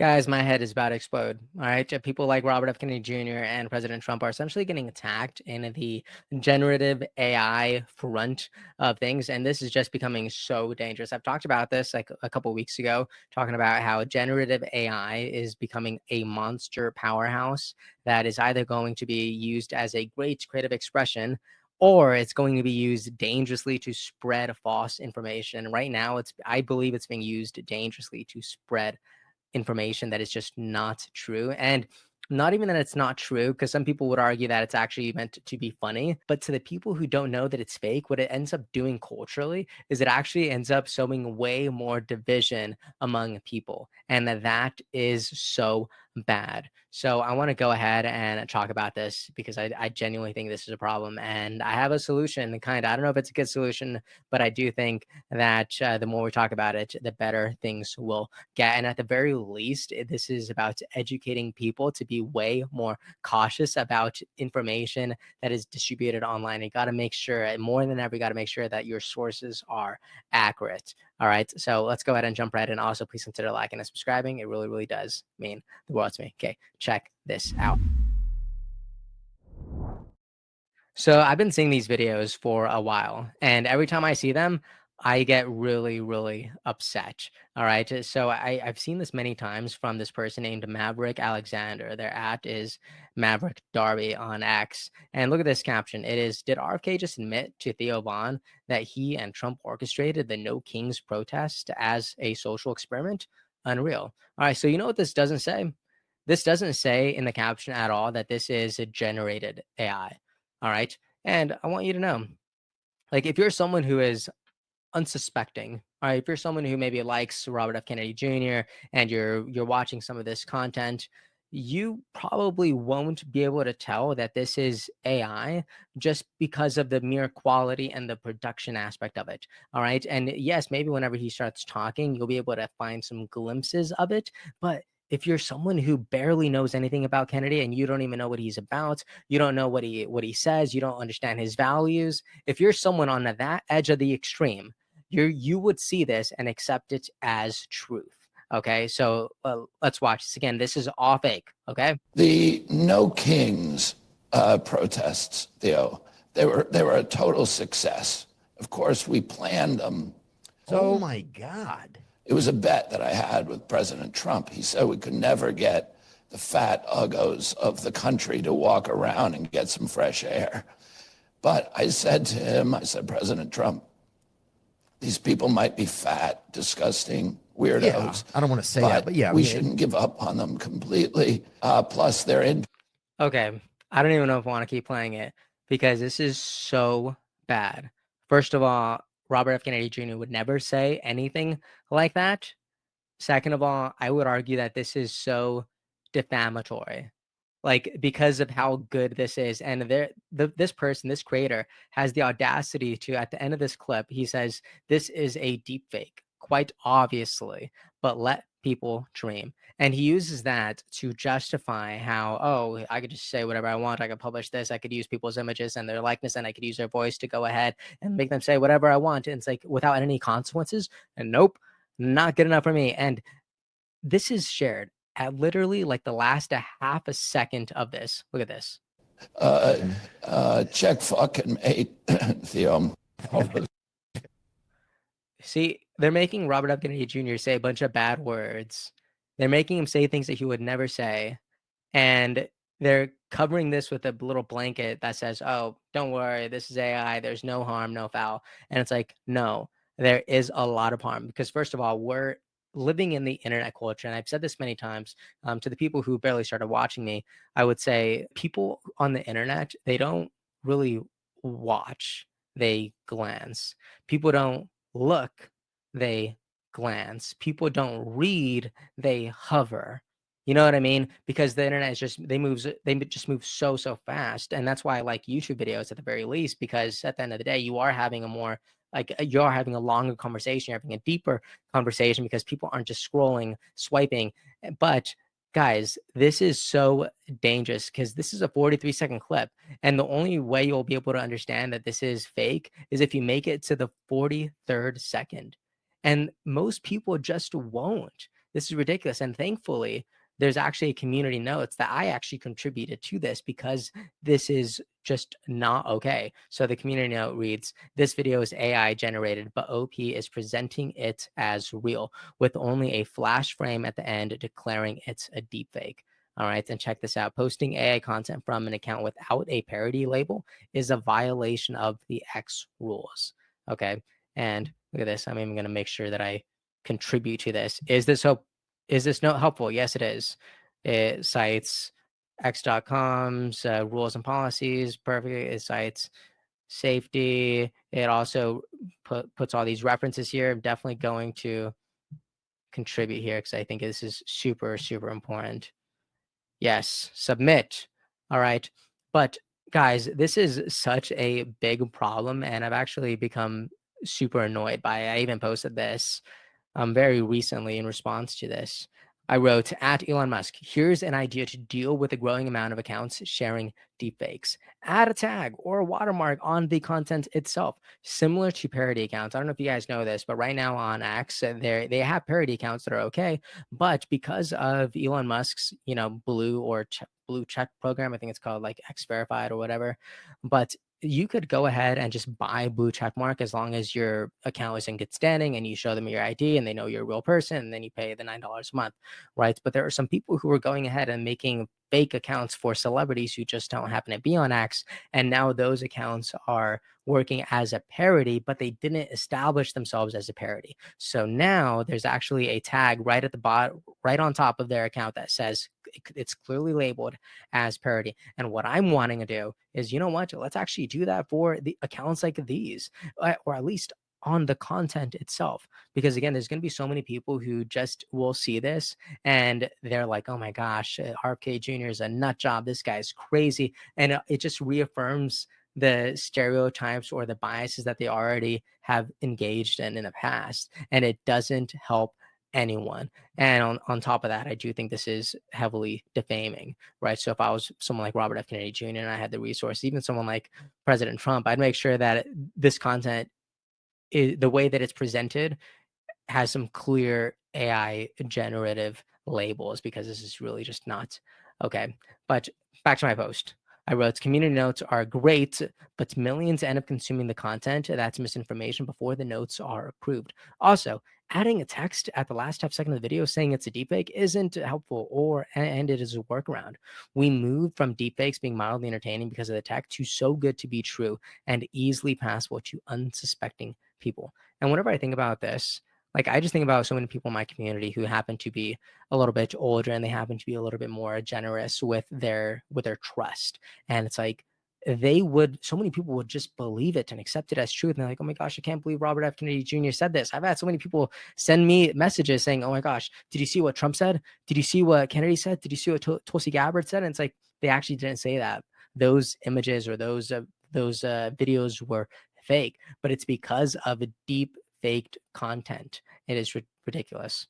Guys, my head is about to explode. All right. People like Robert F. Kennedy Jr. and President Trump are essentially getting attacked in the generative AI front of things. And this is just becoming so dangerous. I've talked about this like a couple weeks ago, talking about how generative AI is becoming a monster powerhouse that is either going to be used as a great creative expression or it's going to be used dangerously to spread false information. Right now, I believe it's being used dangerously to spread information that is just not true. And not even that it's not true, because some people would argue that it's actually meant to be funny. But to the people who don't know that it's fake, what it ends up doing culturally is it actually ends up sowing way more division among people. And that is so bad. So I want to go ahead and talk about this because I genuinely think this is a problem. And I have a solution, kind of. I don't know if it's a good solution, but I do think that the more we talk about it, the better things will get. And at the very least, this is about educating people to be way more cautious about information that is distributed online. You got to make sure, more than ever, you got to make sure that your sources are accurate. All right. So let's go ahead and jump right in. Also, please consider liking and subscribing. It really, really does mean the world to me. Okay. Check this out. So I've been seeing these videos for a while, and every time I see them, I get really, really upset. All right. So I've seen this many times from this person named Maverick Alexander. Their at is Maverick Darby on X. And look at this caption. It is, did RFK just admit to Theo Vaughn that he and Trump orchestrated the No Kings protest as a social experiment? Unreal. All right. So you know what this doesn't say? This doesn't say in the caption at all that this is a generated AI. All right. And I want you to know, like, if you're someone who is unsuspecting, all right, if you're someone who maybe likes Robert F. Kennedy Jr. and you're watching some of this content, you probably won't be able to tell that this is AI just because of the mere quality and the production aspect of it. All right. And yes, maybe whenever he starts talking, you'll be able to find some glimpses of it. But if you're someone who barely knows anything about Kennedy and you don't even know what he's about, you don't know what he says, you don't understand his values. If you're someone on that edge of the extreme, you would see this and accept it as truth. Okay, so let's watch this again. This is all fake. Okay, The No Kings protests, Theo, they were a total success. Of course, we planned them. Oh my God. It was a bet that I had with President Trump. He said we could never get the fat uggos of the country to walk around and get some fresh air. But I said to him, I said, President Trump, these people might be fat, disgusting weirdos. Yeah, I don't want to say that, but yeah, we shouldn't give up on them completely. Plus, they're in. okay. I don't even know if I want to keep playing it because this is so bad. First of all, Robert F. Kennedy Jr. would never say anything like that. Second of all, I would argue that this is so defamatory, like, because of how good this is. And this person, this creator, has the audacity to, at the end of this clip, he says, this is a deep fake, quite obviously, but let people dream. And he uses that to justify how, oh, I could just say whatever I want. I could publish this. I could use people's images and their likeness, and I could use their voice to go ahead and make them say whatever I want. And it's like without any consequences. And nope, not good enough for me. And this is shared at literally like the last a half a second of this. Look at this. Check fucking mate, Theo. See, they're making Robert F. Kennedy Jr. say a bunch of bad words. They're making him say things that he would never say. And they're covering this with a little blanket that says, oh, don't worry, this is AI. There's no harm, no foul. And it's like, no, there is a lot of harm because, first of all, we're living in the internet culture. And I've said this many times to the people who barely started watching me. I would say people on the internet, they don't really watch, they glance. People don't look, they glance. People don't read, they hover. You know what I mean? Because the internet is just they just move so fast. And that's why I like YouTube videos at the very least, because at the end of the day, you are having a more like you're having a longer conversation, you're having a deeper conversation because people aren't just scrolling, swiping. But guys, this is so dangerous because this is a 43-second clip. And the only way you'll be able to understand that this is fake is if you make it to the 43rd second. And most people just won't. this is ridiculous. And thankfully, there's actually a community notes that I actually contributed to this because this is just not okay. So the community note reads, this video is AI generated, but OP is presenting it as real with only a flash frame at the end declaring it's a deepfake. All right, and check this out. Posting AI content from an account without a parody label is a violation of the X rules. Okay, and look at this. I'm even going to make sure that I contribute to this. Is this note helpful? Yes, it is. It cites x.com's rules and policies. Perfect. It cites safety. It also puts all these references here. I'm definitely going to contribute here because I think this is super, super important. Yes, submit. All right. But guys, this is such a big problem, and I've actually become super annoyed by it. I even posted this very recently in response to this. I wrote, at Elon Musk, here's an idea to deal with the growing amount of accounts sharing deepfakes. Add a tag or a watermark on the content itself, similar to parody accounts. I don't know if you guys know this, but right now on X, they have parody accounts that are okay. But because of Elon Musk's, blue check program, I think it's called like X Verified or whatever. But you could go ahead and just buy blue check mark as long as your account is in good standing and you show them your ID and they know you're a real person, and then you pay the $9 a month, right? But there are some people who are going ahead and making fake accounts for celebrities who just don't happen to be on X, and now those accounts are working as a parody, but they didn't establish themselves as a parody. So now there's actually a tag right at the bottom, right on top of their account that says it's clearly labeled as parody. And what I'm wanting to do is, you know what? Let's actually do that for the accounts like these, or at least on the content itself. Because again, there's going to be so many people who just will see this and they're like, oh my gosh, RFK Jr. is a nut job. This guy's crazy. And it just reaffirms the stereotypes or the biases that they already have engaged in the past. And it doesn't help anyone. And on top of that, I do think this is heavily defaming, right? So if I was someone like Robert F. Kennedy Jr. and I had the resources, even someone like President Trump, I'd make sure that this content, the way that it's presented, has some clear AI generative labels, because this is really just not okay. But back to my post. I wrote, community notes are great, but millions end up consuming the content that's misinformation before the notes are approved. Also, adding a text at the last half second of the video saying it's a deepfake isn't helpful, and it is a workaround. We moved from deepfakes being mildly entertaining because of the tech to so good to be true and easily passable to unsuspecting people. And whenever I think about this, like, I just think about so many people in my community who happen to be a little bit older and they happen to be a little bit more generous with their trust. And it's like so many people would just believe it and accept it as truth. And they're like, oh my gosh, I can't believe Robert F. Kennedy Jr. said this. I've had so many people send me messages saying, oh my gosh, did you see what Trump said? Did you see what Kennedy said? Did you see what Tulsi Gabbard said? And it's like, they actually didn't say that. Those images or those videos were fake, but it's because of a deep faked content. It is ridiculous.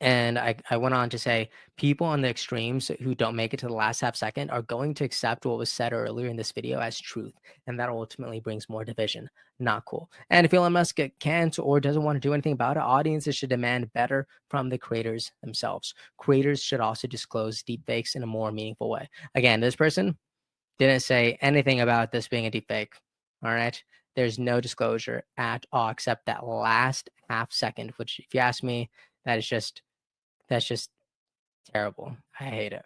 And I went on to say, people on the extremes who don't make it to the last half second are going to accept what was said earlier in this video as truth. And that ultimately brings more division. Not cool. And if Elon Musk can't or doesn't want to do anything about it, audiences should demand better from the creators themselves. Creators should also disclose deepfakes in a more meaningful way. Again, this person didn't say anything about this being a deepfake. All right. There's no disclosure at all except that last half second, which, if you ask me, that's just terrible. I hate it.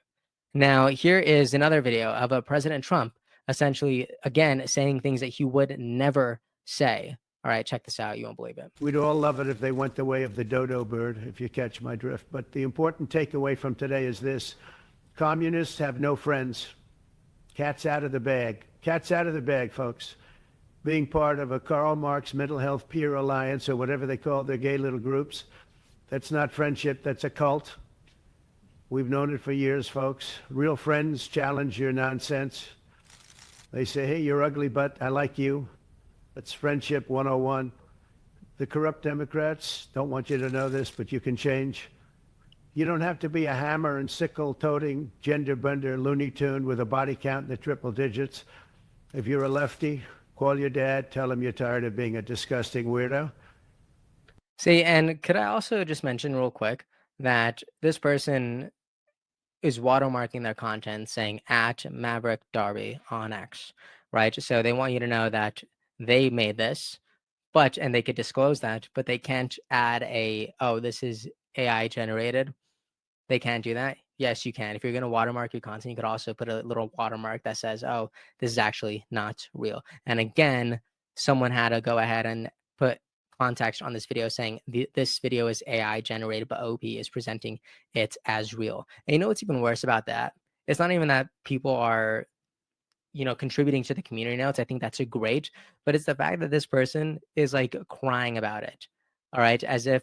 Now, here is another video of a President Trump essentially, again, saying things that he would never say. All right, check this out. You won't believe it. We'd all love it if they went the way of the dodo bird, if you catch my drift. But the important takeaway from today is this. Communists have no friends. Cat's out of the bag. Cat's out of the bag, folks. Being part of a Karl Marx mental health peer alliance, or whatever they call their gay little groups, that's not friendship, that's a cult. We've known it for years, folks. Real friends challenge your nonsense. They say, hey, you're ugly, but I like you. That's friendship 101. The corrupt Democrats don't want you to know this, but you can change. You don't have to be a hammer and sickle toting gender bender Looney Tune with a body count in the triple digits. If you're a lefty, call your dad, tell him you're tired of being a disgusting weirdo. See, and could I also just mention real quick that this person is watermarking their content saying at Maverick Darby on X, right? So they want you to know that they made this, and they could disclose that, but they can't add oh, this is AI generated. They can't do that. Yes, you can. If you're going to watermark your content, you could also put a little watermark that says, oh, this is actually not real. And again, someone had to go ahead and put context on this video saying this video is AI generated, but OP is presenting it as real. And you know what's even worse about that? It's not even that people are, contributing to the community notes. I think that's a great, but it's the fact that this person is like crying about it. All right. As if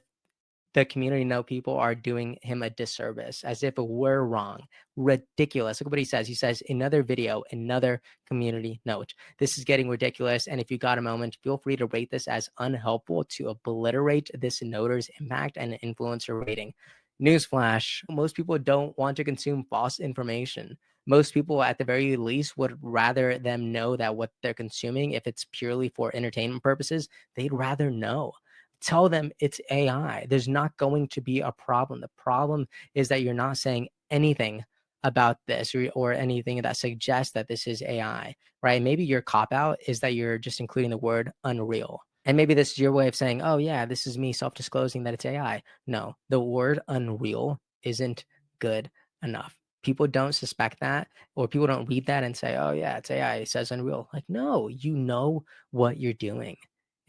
the community note people are doing him a disservice, as if we're wrong. Ridiculous. Look what he says. He says, another video, another community note. This is getting ridiculous. And if you got a moment, feel free to rate this as unhelpful to obliterate this noter's impact and influencer rating. Newsflash, most people don't want to consume false information. Most people, at the very least, would rather them know that what they're consuming, if it's purely for entertainment purposes, they'd rather know. Tell them it's AI. There's not going to be a problem. The problem is that you're not saying anything about this or anything that suggests that this is AI, right? Maybe your cop out is that you're just including the word unreal. And maybe this is your way of saying, oh, yeah, this is me self-disclosing that it's AI. No, the word unreal isn't good enough. People don't suspect that, or people don't read that and say, oh, yeah, it's AI. It says unreal. Like, no, you know what you're doing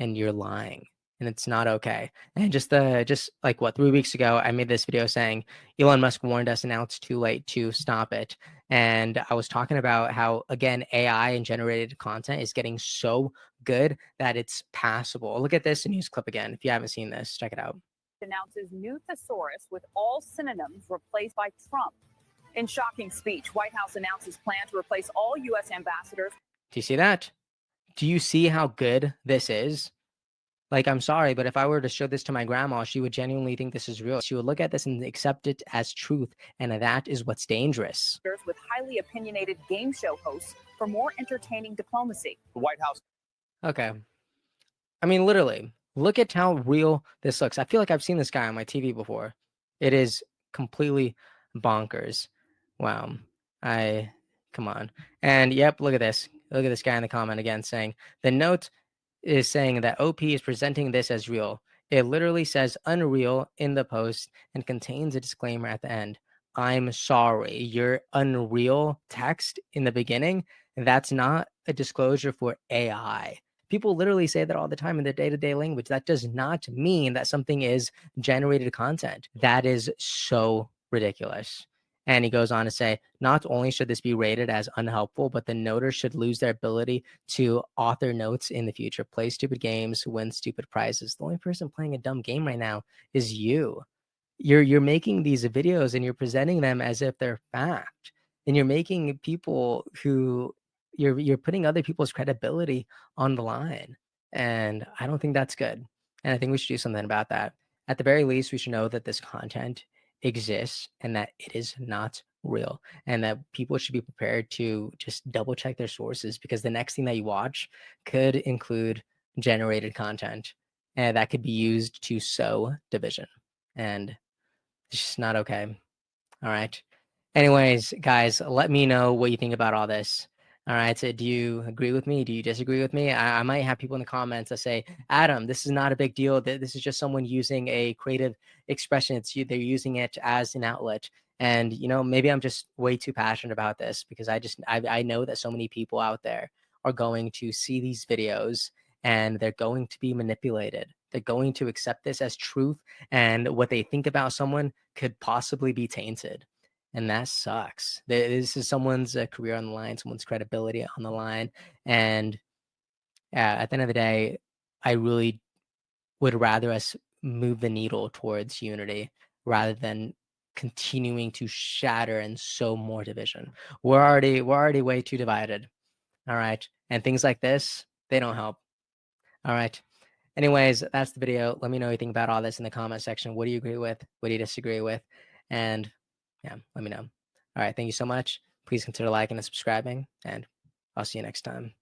and you're lying. And it's not okay. And just like 3 weeks ago, I made this video saying Elon Musk warned us and now it's too late to stop it. And I was talking about how, again, AI and generated content is getting so good that it's passable. Look at this news clip again. If you haven't seen this, check it out. Announces new thesaurus with all synonyms replaced by Trump. In shocking speech, White House announces plan to replace all U.S. ambassadors. Do you see that? Do you see how good this is? Like, I'm sorry, but if I were to show this to my grandma, she would genuinely think this is real. She would look at this and accept it as truth, and that is what's dangerous. With highly opinionated game show hosts for more entertaining diplomacy. The White House. Okay. I mean, literally, look at how real this looks. I feel like I've seen this guy on my TV before. It is completely bonkers. Wow. Come on. And yep, look at this. Look at this guy in the comment again saying, the note is saying that OP is presenting this as real. It literally says unreal in the post and contains a disclaimer at the end. I'm sorry, your unreal text in the beginning, that's not a disclosure for AI. People literally say that all the time in their day-to-day language. That does not mean that something is generated content. That is so ridiculous. And he goes on to say, not only should this be rated as unhelpful, but the noters should lose their ability to author notes in the future, play stupid games, win stupid prizes. The only person playing a dumb game right now is you. You're making these videos and you're presenting them as if they're fact. And you're making people who you're putting other people's credibility on the line. And I don't think that's good. And I think we should do something about that. At the very least, we should know that this content exists and that it is not real, and that people should be prepared to just double check their sources, because the next thing that you watch could include generated content, and that could be used to sow division, and it's just not okay. All right. Anyways, guys, let me know what you think about all this. All right. So do you agree with me? Do you disagree with me? I might have people in the comments that say, Adam, this is not a big deal. This is just someone using a creative expression. They're using it as an outlet. And, maybe I'm just way too passionate about this, because I know that so many people out there are going to see these videos and they're going to be manipulated. They're going to accept this as truth, and what they think about someone could possibly be tainted. And that sucks. This is someone's career on the line, someone's credibility on the line. And at the end of the day, I really would rather us move the needle towards unity rather than continuing to shatter and sow more division. We're already way too divided. All right. And things like this, they don't help. All right. Anyways, that's the video. Let me know what you think about all this in the comment section. What do you agree with? What do you disagree with? And yeah, let me know. All right. Thank you so much. Please consider liking and subscribing, and I'll see you next time.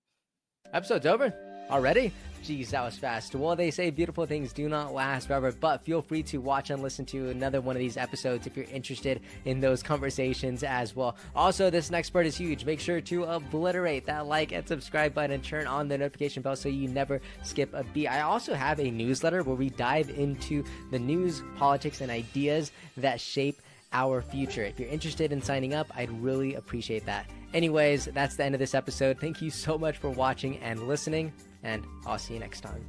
Episode's over. Already? Geez, that was fast. Well, they say beautiful things do not last forever, but feel free to watch and listen to another one of these episodes if you're interested in those conversations as well. Also, this next part is huge. Make sure to obliterate that like and subscribe button and turn on the notification bell so you never skip a beat. I also have a newsletter where we dive into the news, politics, and ideas that shape our future. If you're interested in signing up, I'd really appreciate that. Anyways, that's the end of this episode. Thank you so much for watching and listening, and I'll see you next time.